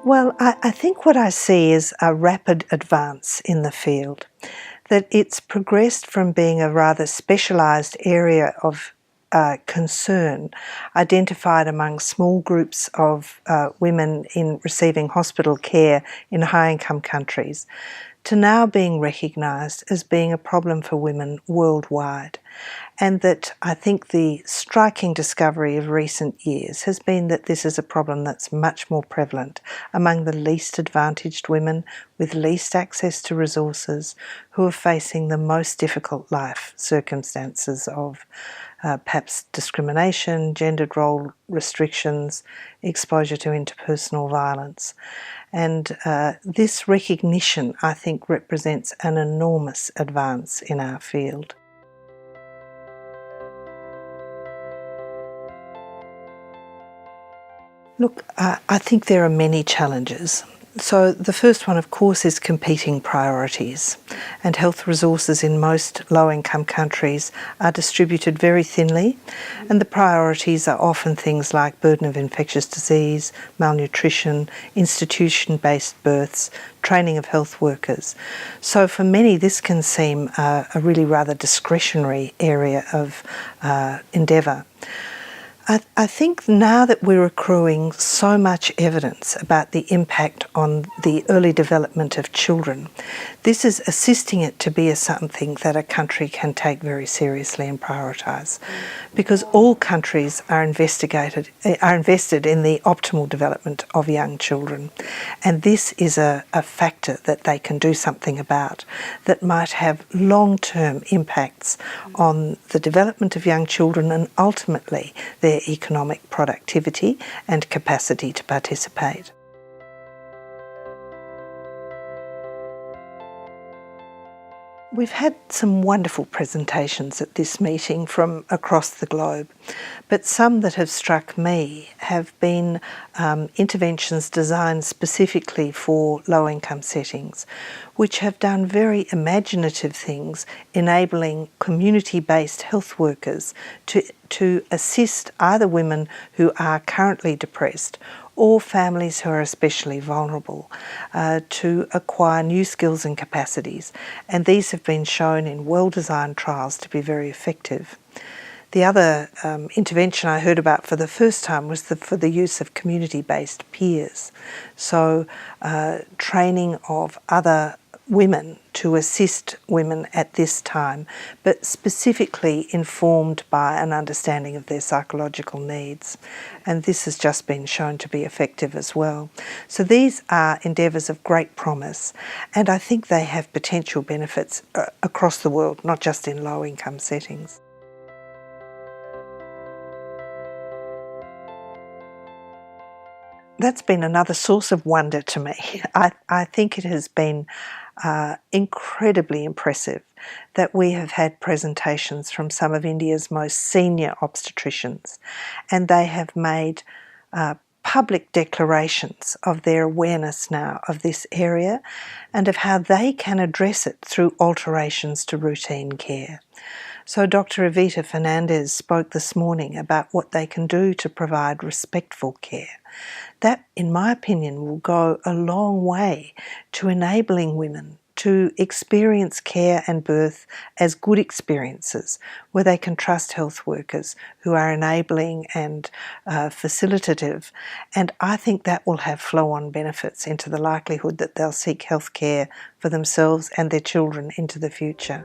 Well, I think what I see is a rapid advance in the field, that it's progressed from being a rather specialised area of concern identified among small groups of women in receiving hospital care in high-income countries to now being recognised as being a problem for women worldwide. And that I think the striking discovery of recent years has been that this is a problem that's much more prevalent among the least advantaged women with least access to resources who are facing the most difficult life circumstances of perhaps discrimination, gendered role restrictions, exposure to interpersonal violence. And this recognition, I think, represents an enormous advance in our field. Look, I think there are many challenges. So the first one, of course, is competing priorities. And health resources in most low-income countries are distributed very thinly, and the priorities are often things like burden of infectious disease, malnutrition, institution-based births, training of health workers. So for many, this can seem a really rather discretionary area of endeavour. I think now that we're accruing so much evidence about the impact on the early development of children, this is assisting it to be something that a country can take very seriously and prioritise, because all countries are invested in the optimal development of young children, and this is a factor that they can do something about that might have long-term impacts on the development of young children and ultimately their economic productivity and capacity to participate. We've had some wonderful presentations at this meeting from across the globe, but some that have struck me have been interventions designed specifically for low-income settings, which have done very imaginative things, enabling community-based health workers to assist either women who are currently depressed or families who are especially vulnerable to acquire new skills and capacities. And these have been shown in well-designed trials to be very effective. The other intervention I heard about for the first time was for the use of community-based peers. So training of other women to assist women at this time, but specifically informed by an understanding of their psychological needs. And this has just been shown to be effective as well. So these are endeavours of great promise, and I think they have potential benefits across the world, not just in low-income settings. That's been another source of wonder to me. I think it has been incredibly impressive that we have had presentations from some of India's most senior obstetricians, and they have made public declarations of their awareness now of this area and of how they can address it through alterations to routine care. So Dr. Evita Fernandez spoke this morning about what they can do to provide respectful care. That, in my opinion, will go a long way to enabling women to experience care and birth as good experiences, where they can trust health workers who are enabling and facilitative. And I think that will have flow-on benefits into the likelihood that they'll seek health care for themselves and their children into the future.